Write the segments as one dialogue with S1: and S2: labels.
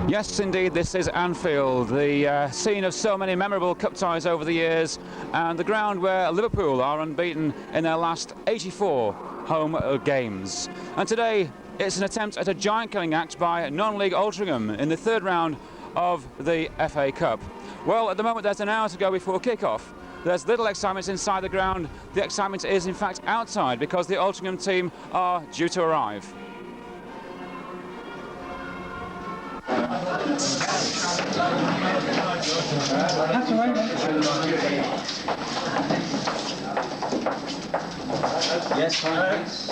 S1: Yes, indeed, this is Anfield, the scene of so many memorable cup ties over the years, and the ground where Liverpool are unbeaten in their last 84 home games. And today, it's an attempt at a giant-killing act by non-league Altrincham in the third round of the FA Cup. Well, at the moment, there's an hour to go before kick-off. There's little excitement inside the ground. The excitement is, in fact, outside because the Altrincham team are due to arrive.
S2: Yes, fine, please.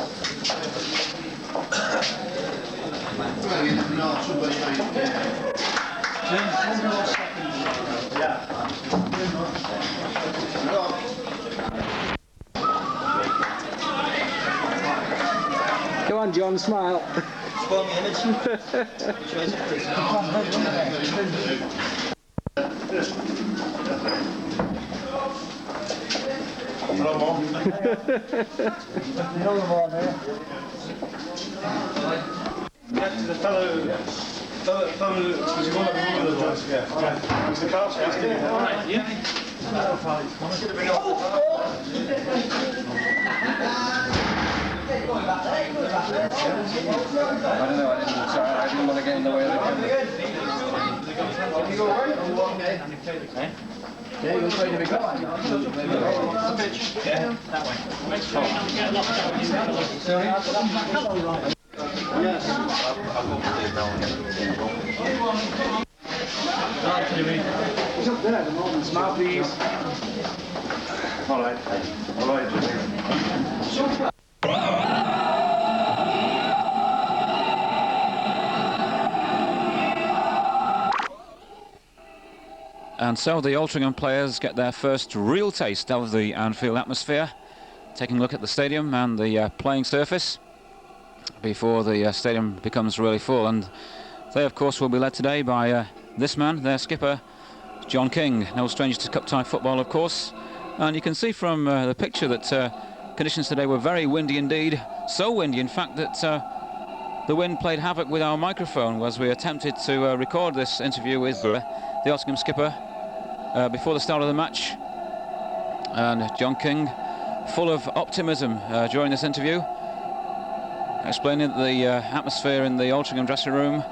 S3: Come on, John, smile.
S2: Spoil me image.
S4: The fellow, was he one of the ones? Yeah. Was the car chasing him? Yeah.
S3: I don't know, I didn't want to get in the way of the camera. Yeah, you're trying to be good.
S4: Yeah, that way. Make sure you don't get locked out. Yes.
S3: He's up there at the moment. Smile, please.
S4: All right. All right.
S1: And so the Altrincham players get their first real taste of the Anfield atmosphere, taking a look at the stadium and the playing surface before the stadium becomes really full. And they, of course, will be led today by this man, their skipper, John King. No stranger to cup tie football, of course. And you can see from the picture that conditions today were very windy indeed. So windy, in fact, that the wind played havoc with our microphone as we attempted to record this interview with the Altrincham skipper before the start of the match. And John King, full of optimism during this interview, explaining that the atmosphere in the Altrincham dressing room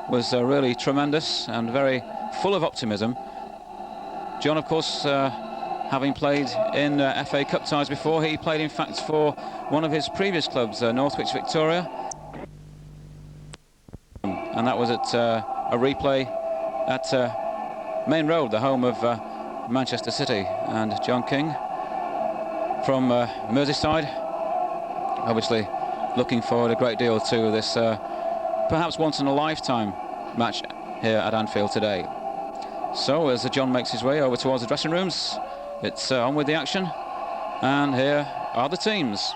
S1: was really tremendous and very full of optimism. John, of course, having played in FA Cup ties before, he played in fact for one of his previous clubs, Northwich Victoria, and that was at a replay at Main Road, the home of Manchester City. And John King from Merseyside, obviously looking forward a great deal to this perhaps once in a lifetime match here at Anfield today. So as John makes his way over towards the dressing rooms, it's on with the action, and here are the teams.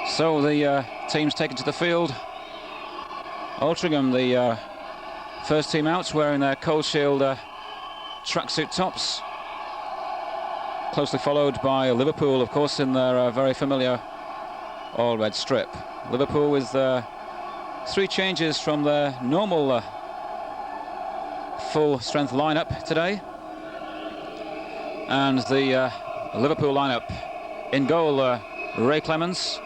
S1: So the teams taken to the field. Altrincham, the first team out, wearing their Cold Shield tracksuit tops, closely followed by Liverpool, of course, in their very familiar all-red strip. Liverpool with three changes from their normal full-strength lineup today. And the Liverpool lineup: in goal, Ray Clemens;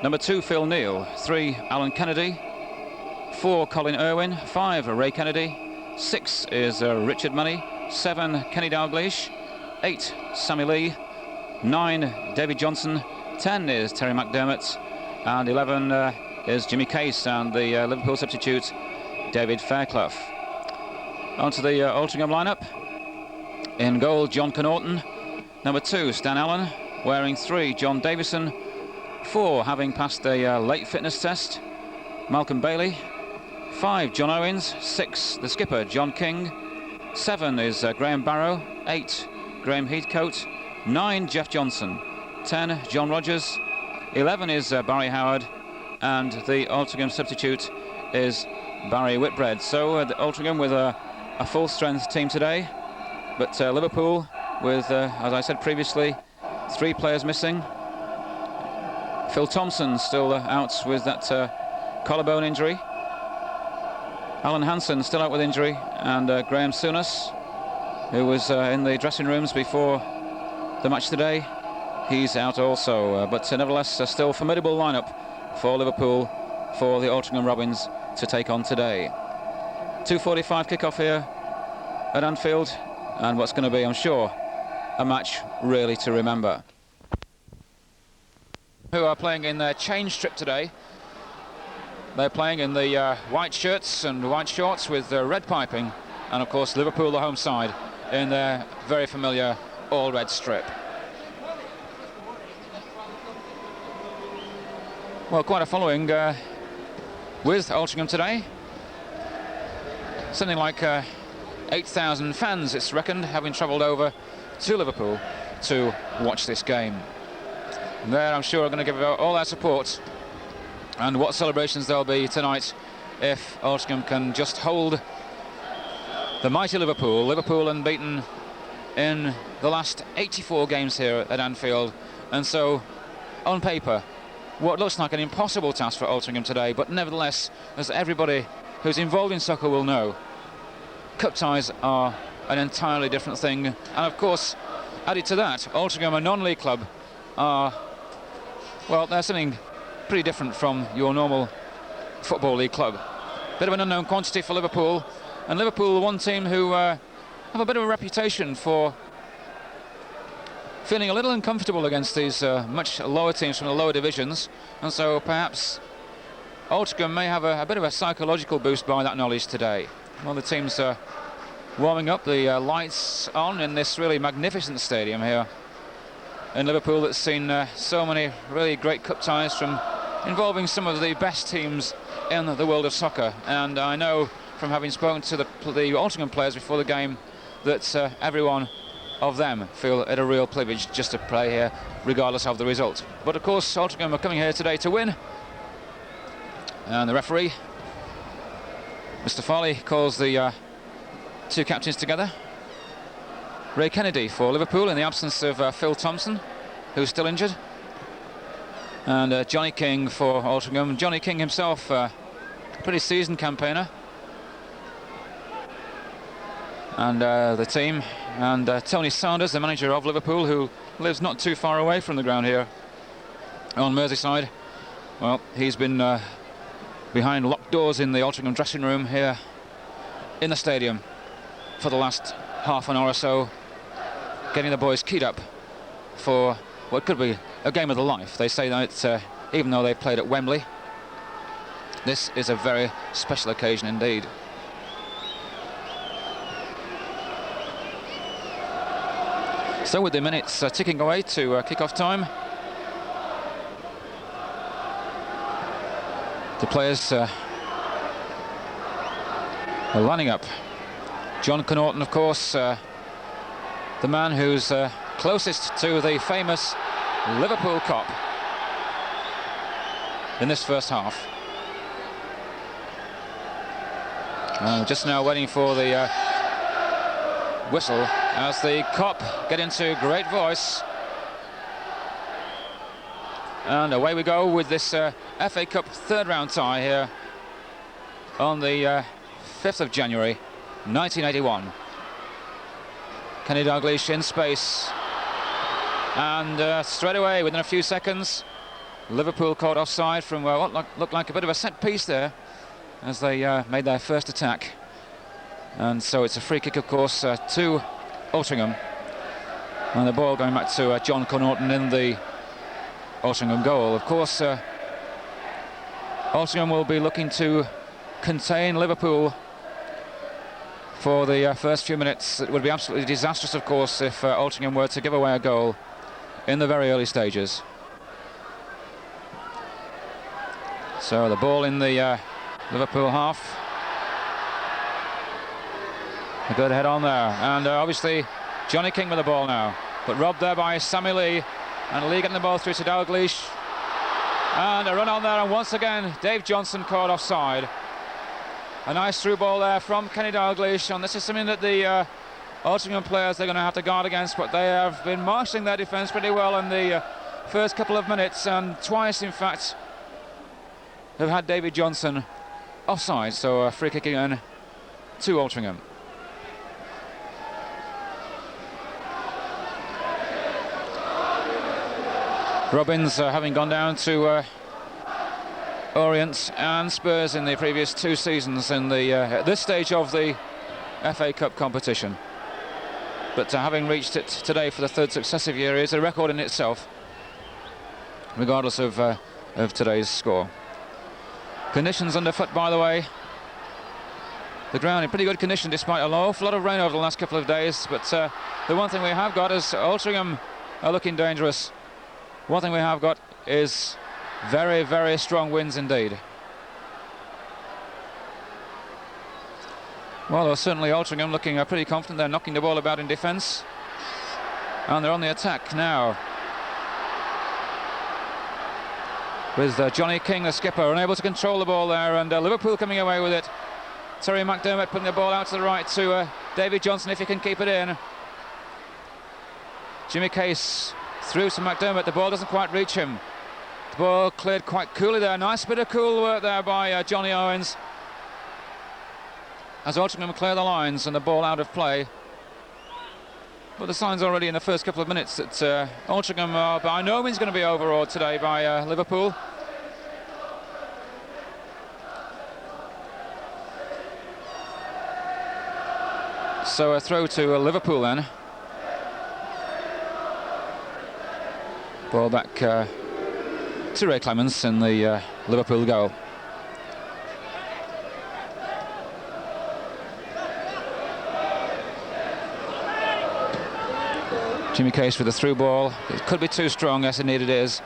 S1: number 2, Phil Neal; 3, Alan Kennedy; 4, Colin Irwin; 5, Ray Kennedy; 6 is Richard Money; 7, Kenny Dalglish; 8, Sammy Lee; 9, David Johnson; 10 is Terry McDermott; and 11 is Jimmy Case, and the Liverpool substitute, David Fairclough. Onto the Altrincham lineup. In goal, John Connaughton; number 2, Stan Allen; wearing 3, John Davison; 4, having passed a late fitness test, Malcolm Bailey; 5, John Owens; 6, the skipper, John King; 7 is Graham Barrow; 8, Graham Heathcote; 9, Jeff Johnson; 10, John Rogers; 11 is Barry Howard; and the Altrincham substitute is Barry Whitbread. So the Altrincham with a full-strength team today, but Liverpool with, as I said previously, 3 players missing. Phil Thompson still out with that collarbone injury. Alan Hansen still out with injury, and Graham Souness, who was in the dressing rooms before the match today, he's out also. But nevertheless, a still formidable lineup for Liverpool, for the Altrincham Robins to take on today. 2:45 kickoff here at Anfield, and what's going to be, I'm sure, a match really to remember. Who are playing in their change strip today. They're playing in the white shirts and white shorts with red piping, and of course Liverpool, the home side, in their very familiar all-red strip. Well, quite a following with Altrincham today. Something like 8,000 fans, it's reckoned, having travelled over to Liverpool to watch this game. And there, I'm sure, are going to give all their support. And what celebrations there'll be tonight if Altrincham can just hold the mighty Liverpool. Liverpool unbeaten in the last 84 games here at Anfield. And so, on paper, what looks like an impossible task for Altrincham today, but nevertheless, as everybody who's involved in soccer will know, cup ties are an entirely different thing. And of course, added to that, Altrincham, a non-league club, are, well, they're something pretty different from your normal football league club. Bit of an unknown quantity for Liverpool, and Liverpool, one team who have a bit of a reputation for feeling a little uncomfortable against these much lower teams from the lower divisions, and so perhaps Altrincham may have a bit of a psychological boost by that knowledge today. Well, the team's warming up, the lights on in this really magnificent stadium here in Liverpool that's seen so many really great cup ties from involving some of the best teams in the world of soccer. And I know from having spoken to the Altrincham players before the game that every one of them feel it a real privilege just to play here regardless of the result. But of course Altrincham are coming here today to win, and the referee, Mr. Farley, calls the two captains together. Ray Kennedy for Liverpool in the absence of Phil Thompson, who's still injured, and Johnny King for Altrincham. Johnny King himself, pretty seasoned campaigner, and the team, and Tony Sanders, the manager of Liverpool, who lives not too far away from the ground here on Merseyside. Well, he's been behind locked doors in the Altrincham dressing room here in the stadium for the last half an hour or so, getting the boys keyed up for what could be a game of the life. They say that even though they've played at Wembley, this is a very special occasion indeed. So with the minutes ticking away to kick-off time, the players are lining up. John Connaughton, of course, the man who's closest to the famous Liverpool Cup in this first half. Just now waiting for the whistle as the Cop get into great voice. And away we go with this FA Cup third round tie here on the 5th of January 1981. Kenny Dalglish in space, and straight away within a few seconds Liverpool caught offside from what looked like a bit of a set piece there as they made their first attack, and so it's a free kick, of course, to Altrincham, and the ball going back to John Connaughton in the Altrincham goal. Of course, Altrincham will be looking to contain Liverpool for the first few minutes. It would be absolutely disastrous, of course, if Altrincham were to give away a goal in the very early stages. So the ball in the Liverpool half. A good head on there, and obviously Johnny King with the ball now, but robbed there by Sammy Lee, and Lee getting the ball through to Dalglish, and a run on there, and once again Dave Johnson caught offside. A nice through ball there from Kenny Dalglish, and this is something that the Altrincham players, they're going to have to guard against, but they have been marshalling their defence pretty well in the first couple of minutes, and twice, in fact, have had David Johnson offside, so a free kick again to Altrincham. Robins having gone down to Orient and Spurs in the previous 2 seasons in the at this stage of the FA Cup competition, but having reached it today for the 3rd successive year is a record in itself, regardless of today's score. Conditions underfoot, by the way. The ground in pretty good condition despite an awful lot of rain over the last couple of days, but the one thing we have got is Altrincham are looking dangerous. One thing we have got is very, very strong winds indeed. Well, certainly Altrincham looking pretty confident. They're knocking the ball about in defence, and they're on the attack now, with Johnny King, the skipper, unable to control the ball there, and Liverpool coming away with it. Terry McDermott putting the ball out to the right to David Johnson, if he can keep it in. Jimmy Case through to McDermott. The ball doesn't quite reach him. The ball cleared quite coolly there. Nice bit of cool work there by Johnny Owens, as Altrincham clear the lines and the ball out of play. But the signs already in the first couple of minutes that Altrincham are by no means going to be overawed today by Liverpool. So a throw to Liverpool then. Ball back to Ray Clements in the Liverpool goal. Jimmy Case with a through ball. It could be too strong, as indeed it is.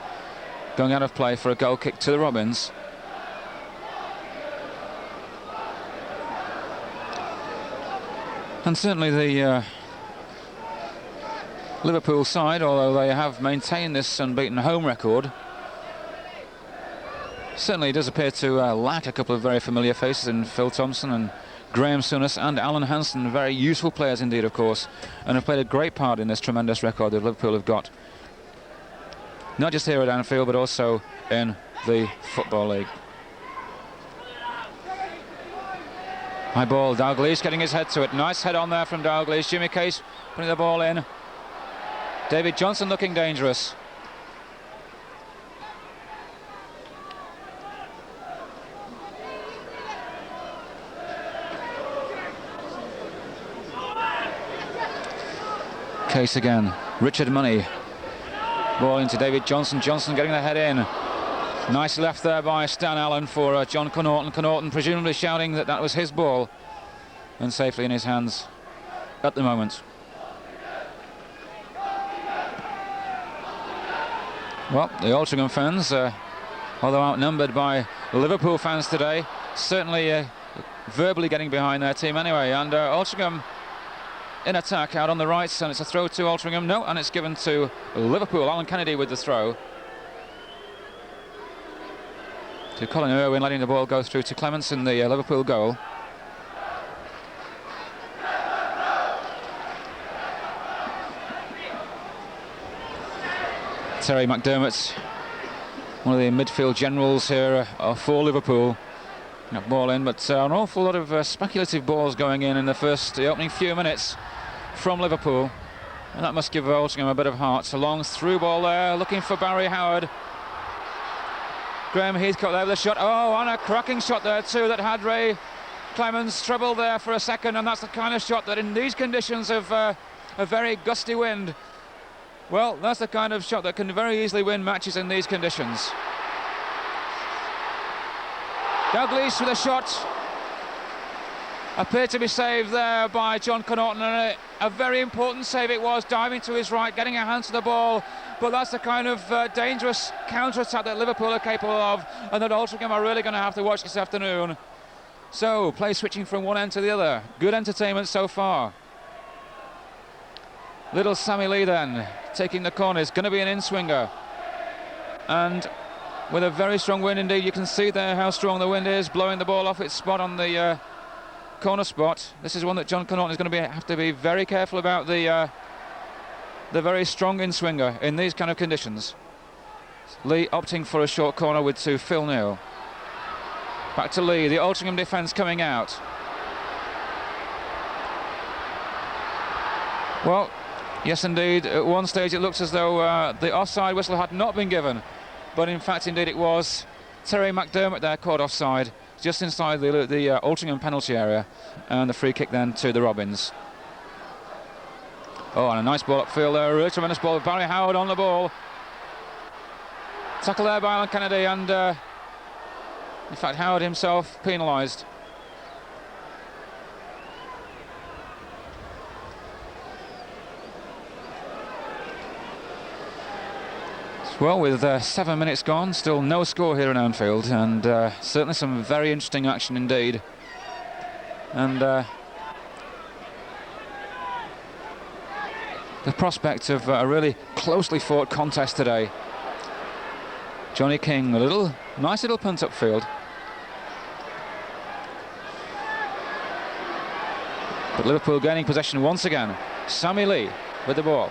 S1: Going out of play for a goal kick to the Robins. And certainly the Liverpool side, although they have maintained this unbeaten home record, certainly does appear to lack a couple of very familiar faces in Phil Thompson and Graham Souness and Alan Hansen. Very useful players indeed, of course, and have played a great part in this tremendous record that Liverpool have got, not just here at Anfield but also in the Football League. High ball, Dalglish getting his head to it. Nice head on there from Dalglish. Jimmy Case putting the ball in. David Johnson looking dangerous. Case again. Richard Money. Ball into David Johnson. Johnson getting the head in. Nice left there by Stan Allen for John Connaughton. Connaughton presumably shouting that that was his ball, and safely in his hands at the moment. Well, the Altrincham fans, although outnumbered by Liverpool fans today, certainly verbally getting behind their team anyway. And Altrincham in attack out on the right, and it's a throw to Altrincham. No, and it's given to Liverpool. Alan Kennedy with the throw. To Colin Irwin, letting the ball go through to Clements in the Liverpool goal. Terry McDermott, one of the midfield generals here for Liverpool. That ball in, but an awful lot of speculative balls going in the opening few minutes from Liverpool, and that must give Altrincham a bit of heart. A long through ball there, looking for Barry Howard. Graham Heathcote there with a shot. Oh, and a cracking shot there too that had Ray Clements troubled there for a second, and that's the kind of shot that in these conditions of a very gusty wind, well, that's the kind of shot that can very easily win matches in these conditions. Dalglish with a shot. Appeared to be saved there by John Connaughton, and a very important save it was, diving to his right, getting a hand to the ball. But that's the kind of dangerous counter-attack that Liverpool are capable of, and that Altrincham are really going to have to watch this afternoon. So, play switching from one end to the other. Good entertainment so far. Little Sammy Lee then, taking the corners, going to be an in-swinger. And with a very strong wind indeed, you can see there how strong the wind is, blowing the ball off its spot on the corner spot. This is one that John Connaughton is going to have to be very careful about, the very strong in-swinger in these kind of conditions. Lee opting for a short corner with to Phil Neal. Back to Lee, the Altrincham defence coming out. Well, yes indeed, at one stage it looks as though the offside whistle had not been given, but in fact indeed it was. Terry McDermott there caught offside, just inside the Altrincham penalty area, and the free kick then to the Robins. Oh, and a nice ball upfield there, a tremendous ball. Barry Howard on the ball. Tackle there by Alan Kennedy, and in fact Howard himself penalised. Well, with 7 minutes gone, still no score here in Anfield, and certainly some very interesting action indeed. And the prospect of a really closely fought contest today. Johnny King, a nice little punt upfield. But Liverpool gaining possession once again. Sammy Lee with the ball.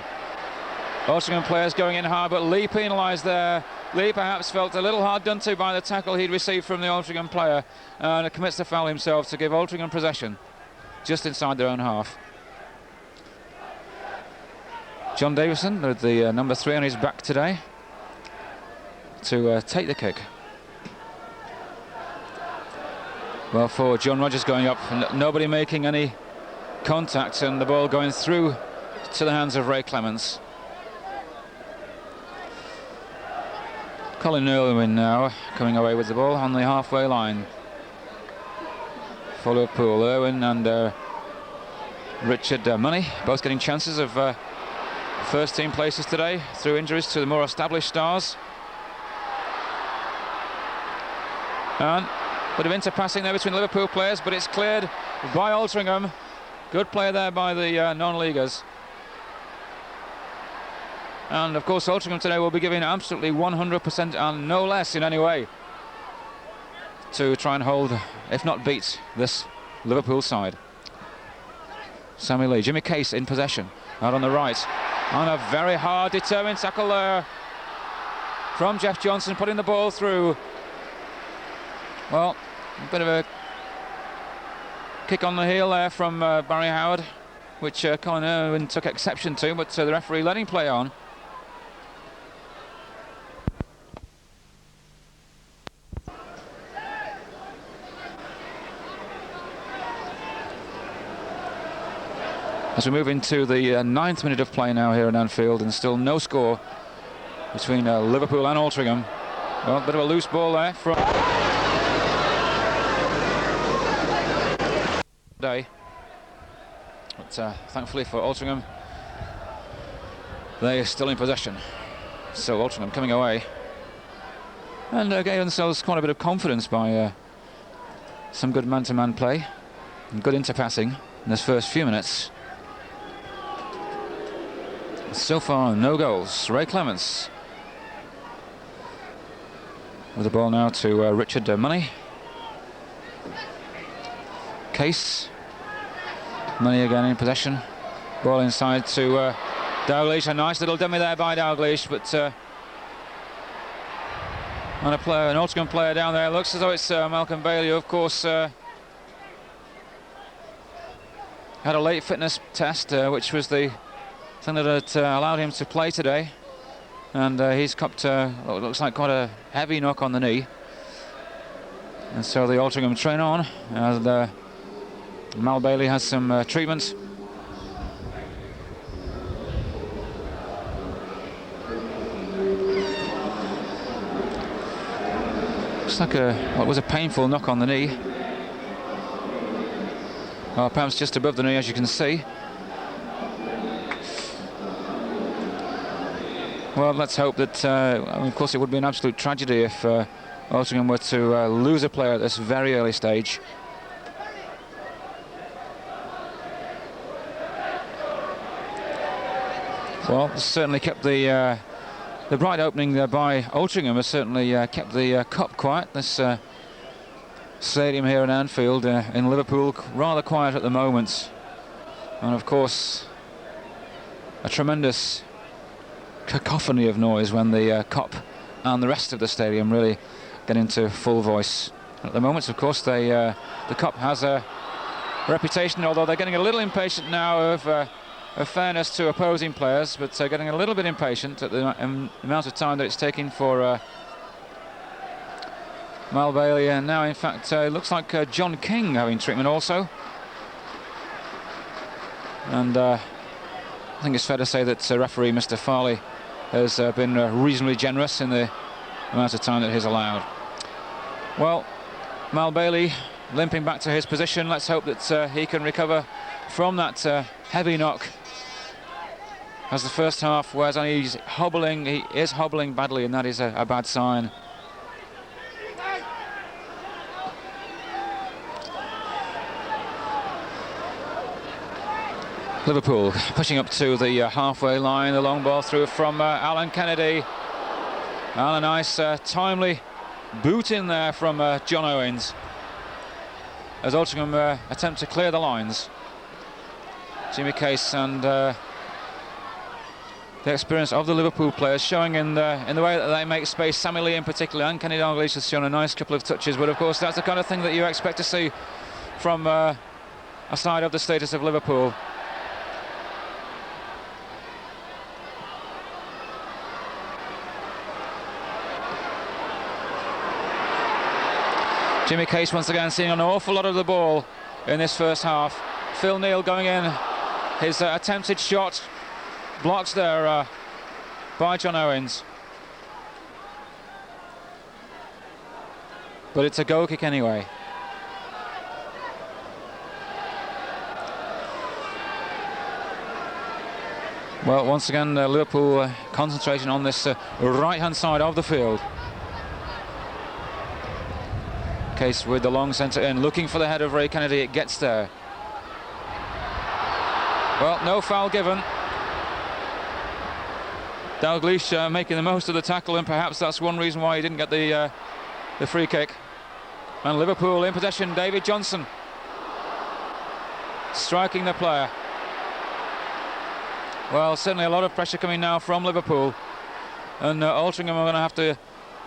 S1: Altrincham players going in hard, but Lee penalised there. Lee perhaps felt a little hard done to by the tackle he'd received from the Altrincham player, and commits the foul himself to give Altrincham possession just inside their own half. John Davison with the number 3 on his back today to take the kick. Well, for John Rogers going up, nobody making any contact, and the ball going through to the hands of Ray Clements. Colin Irwin now coming away with the ball on the halfway line for Liverpool. Irwin and Richard Money both getting chances of first team places today through injuries to the more established stars. And a bit of interpassing there between Liverpool players, but it's cleared by Altrincham. Good play there by the non-leaguers. And of course Altrincham today will be giving absolutely 100% and no less in any way to try and hold, if not beat, this Liverpool side. Sammy Lee, Jimmy Case in possession, out on the right, and a very hard determined tackle there from Jeff Johnson, putting the ball through. Well, a bit of a kick on the heel there from Barry Howard, which Colin Irwin took exception to, but the referee let him play on. As we move into the 9th minute of play now here in Anfield, and still no score between Liverpool and Altrincham. Well, a bit of a loose ball there from day, but thankfully for Altrincham, they are still in possession. So Altrincham coming away and gave themselves quite a bit of confidence by some good man-to-man play and good interpassing in this first few minutes. So far, no goals. Ray Clements with the ball now to Richard Money. Case. Money again in possession. Ball inside to Dalglish. A nice little dummy there by Dalglish, but and an Altrincham player down there. Looks as though it's Malcolm Bailey, who of course had a late fitness test, which was the thing that had allowed him to play today, and he's copped what looks like quite a heavy knock on the knee, and so the Altrincham train on, and Mal Bailey has some treatment. Looks like what was a painful knock on the knee, or perhaps just above the knee, as you can see. Well, let's hope that, of course it would be an absolute tragedy if Altrincham were to lose a player at this very early stage. Well, certainly kept the bright opening by Altrincham has certainly kept the cup quiet. This stadium here in Anfield in Liverpool rather quiet at the moment, and of course a tremendous cacophony of noise when the Kop and the rest of the stadium really get into full voice. At the moment, of course, the Cup has a reputation, although they're getting a little impatient now of fairness to opposing players, but getting a little bit impatient at the amount of time that it's taking for Mal Bailey, and now in fact it looks like John King having treatment also. And I think it's fair to say that referee Mr. Farley has been reasonably generous in the amount of time that he's allowed. Well, Mal Bailey limping back to his position. Let's hope that he can recover from that heavy knock, as the first half wears on. He's hobbling, he is hobbling badly, and that is a bad sign. Liverpool pushing up to the halfway line. The long ball through from Alan Kennedy, and a nice timely boot in there from John Owens as Altrincham attempt to clear the lines. Jimmy Case and the experience of the Liverpool players showing in the way that they make space. Sammy Lee in particular, and Kenny Dalglish has shown a nice couple of touches, but of course that's the kind of thing that you expect to see from a side of the status of Liverpool. Jimmy Case once again seeing an awful lot of the ball in this first half. Phil Neal going in, his attempted shot blocked there by John Owens, but it's a goal kick anyway. Well, once again Liverpool concentrating on this right hand side of the field. Case with the long centre in, looking for the head of Ray Kennedy. It gets there. Well, no foul given. Dalglish making the most of the tackle, and perhaps that's one reason why he didn't get the free kick. And Liverpool in possession. David Johnson striking the player. Well, certainly a lot of pressure coming now from Liverpool, and Altrincham are going to have to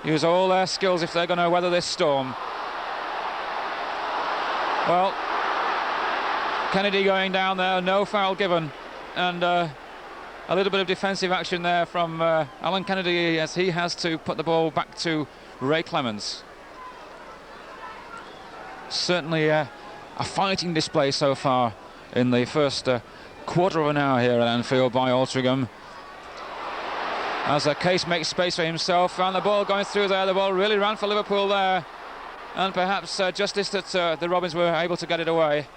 S1: use all their skills if they're going to weather this storm. Well, Kennedy going down there, no foul given, and a little bit of defensive action there from Alan Kennedy as he has to put the ball back to Ray Clemens. Certainly a fighting display so far in the first quarter of an hour here at Anfield by Altrincham. As Case makes space for himself, and the ball going through there, the ball really ran for Liverpool there. And perhaps justice that the Robins were able to get it away.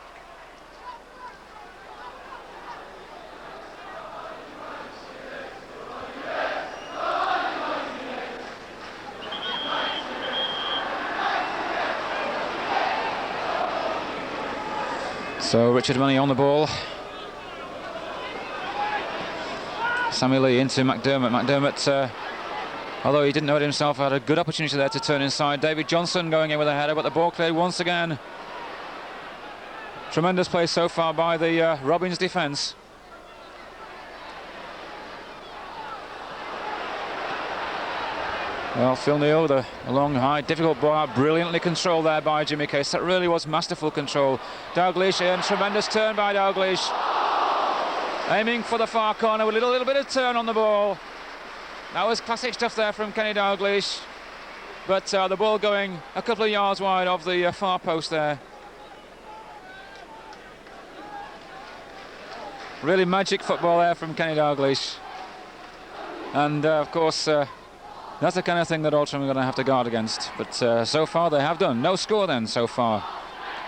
S1: So Richard Money on the ball. Sammy Lee into McDermott. McDermott, although he didn't know it himself, had a good opportunity there to turn inside. David Johnson going in with a header, but the ball cleared once again. Tremendous play so far by the Robins defence. Well, Phil Neal with a long, high, difficult ball, brilliantly controlled there by Jimmy Case. That really was masterful control. Dalglish in, tremendous turn by Dalglish. Aiming for the far corner with a little bit of turn on the ball. That was classic stuff there from Kenny Dalglish, but the ball going a couple of yards wide of the far post there. Really magic football there from Kenny Dalglish, and of course that's the kind of thing that Altrincham are going to have to guard against, but so far they have done. No score then so far.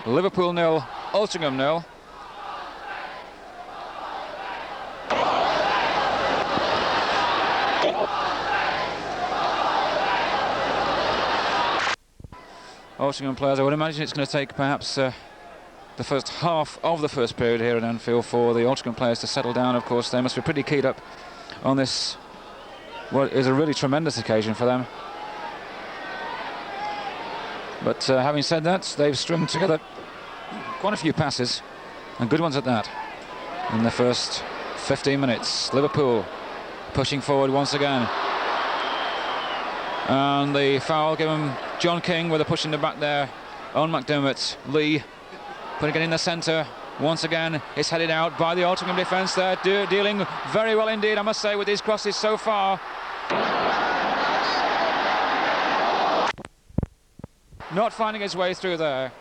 S1: Liverpool 0, Altrincham 0. Altrincham players, I would imagine it's going to take perhaps the first half of the first period here at Anfield for the Altrincham players to settle down. Of course, they must be pretty keyed up on this, what is a really tremendous occasion for them. But having said that, they've strung together quite a few passes, and good ones at that, in the first 15 minutes. Liverpool pushing forward once again. And the foul given John King with a push in the back there on McDermott. Lee putting it in the centre. Once again, it's headed out by the Altrincham defence there, dealing very well indeed, I must say, with these crosses so far. Not finding his way through there,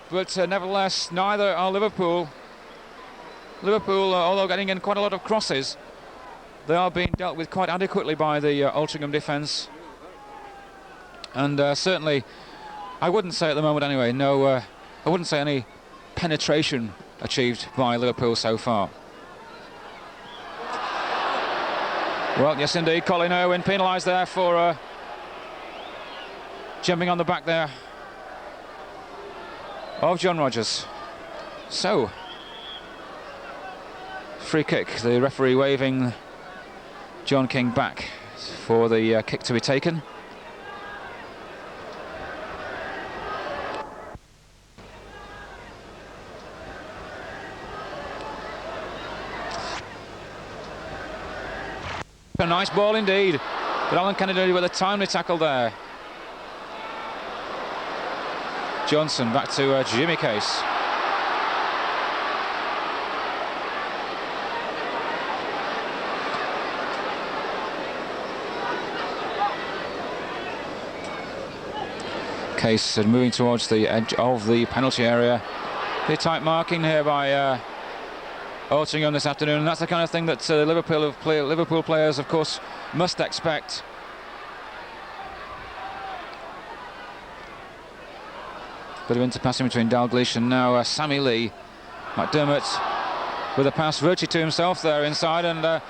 S1: but nevertheless, neither are Liverpool. Liverpool, although getting in quite a lot of crosses, they are being dealt with quite adequately by the Altrincham defence. And certainly, I wouldn't say at the moment anyway, no, I wouldn't say any penetration achieved by Liverpool so far. Well, yes indeed, Colin Irwin penalised there for jumping on the back there of John Rogers. So, free kick, the referee waving John King back for the kick to be taken. A nice ball indeed, but Alan Kennedy with a timely tackle there. Johnson back to Jimmy Case. Case moving towards the edge of the penalty area. Pretty tight marking here by Altrincham this afternoon, and that's the kind of thing that Liverpool players, of course, must expect. Bit of interpassing between Dalglish and now Sammy Lee. McDermott with a pass virtually to himself there inside, and I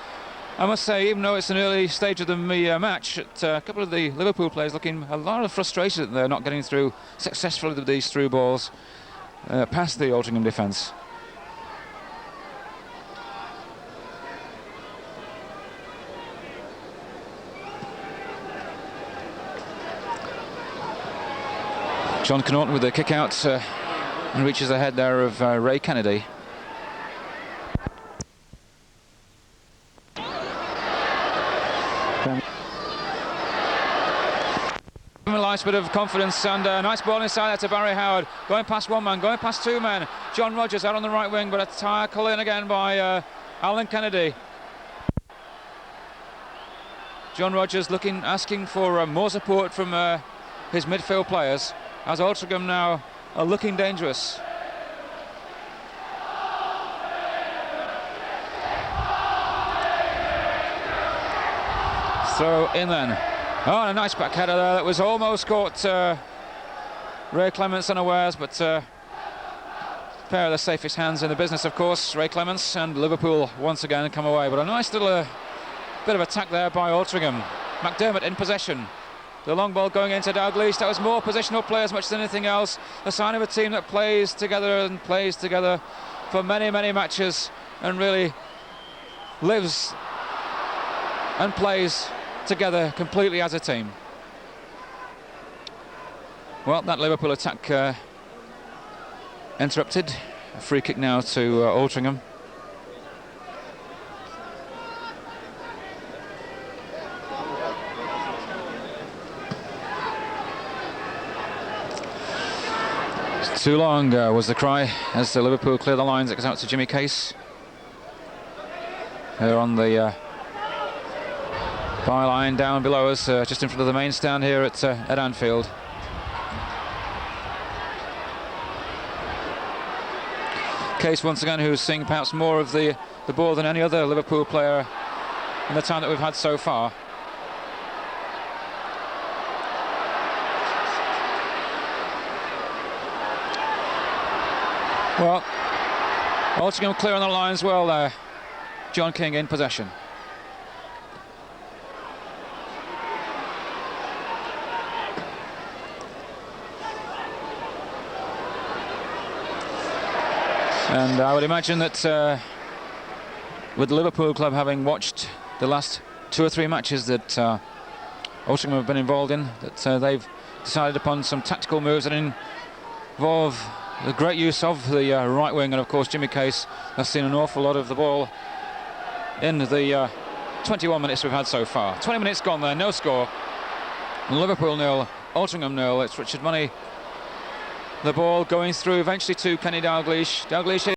S1: must say, even though it's an early stage of the match, a couple of the Liverpool players looking a lot of frustration that they're not getting through successfully with these through balls past the Altrincham defence. John Connaughton with the kick out and reaches ahead there of Ray Kennedy. A nice bit of confidence and a nice ball inside there to Barry Howard, going past one man, going past two men. John Rogers out on the right wing, but a tackle in again by Alan Kennedy. John Rogers asking for more support from his midfield players, as Altrincham now are looking dangerous. Throw in then. Oh, and a nice back header there that was almost caught Ray Clements unawares, but pair of the safest hands in the business, of course, Ray Clements, and Liverpool once again come away. But a nice little bit of attack there by Altrincham. McDermott in possession. The long ball going into Dalglish. That was more positional play as much as anything else. A sign of a team that plays together and plays together for many, many matches and really lives and plays together completely as a team. Well, that Liverpool attack interrupted. A free kick now to Altrincham. Too long was the cry as the Liverpool clear the lines. It goes out to Jimmy Case. Here on the byline down below us, just in front of the main stand here at Anfield. Case once again, who's seeing perhaps more of the ball than any other Liverpool player in the time that we've had so far. Well, Altrincham clear on the line as well there. John King in possession. And I would imagine that with the Liverpool club having watched the last 2 or 3 matches that Altrincham have been involved in, that they've decided upon some tactical moves that involve the great use of the right wing, and of course Jimmy Case has seen an awful lot of the ball in the 21 minutes we've had so far. 20 minutes gone there, no score. Liverpool 0, Altrincham 0. It's Richard Money. The ball going through eventually to Kenny Dalglish. Dalglish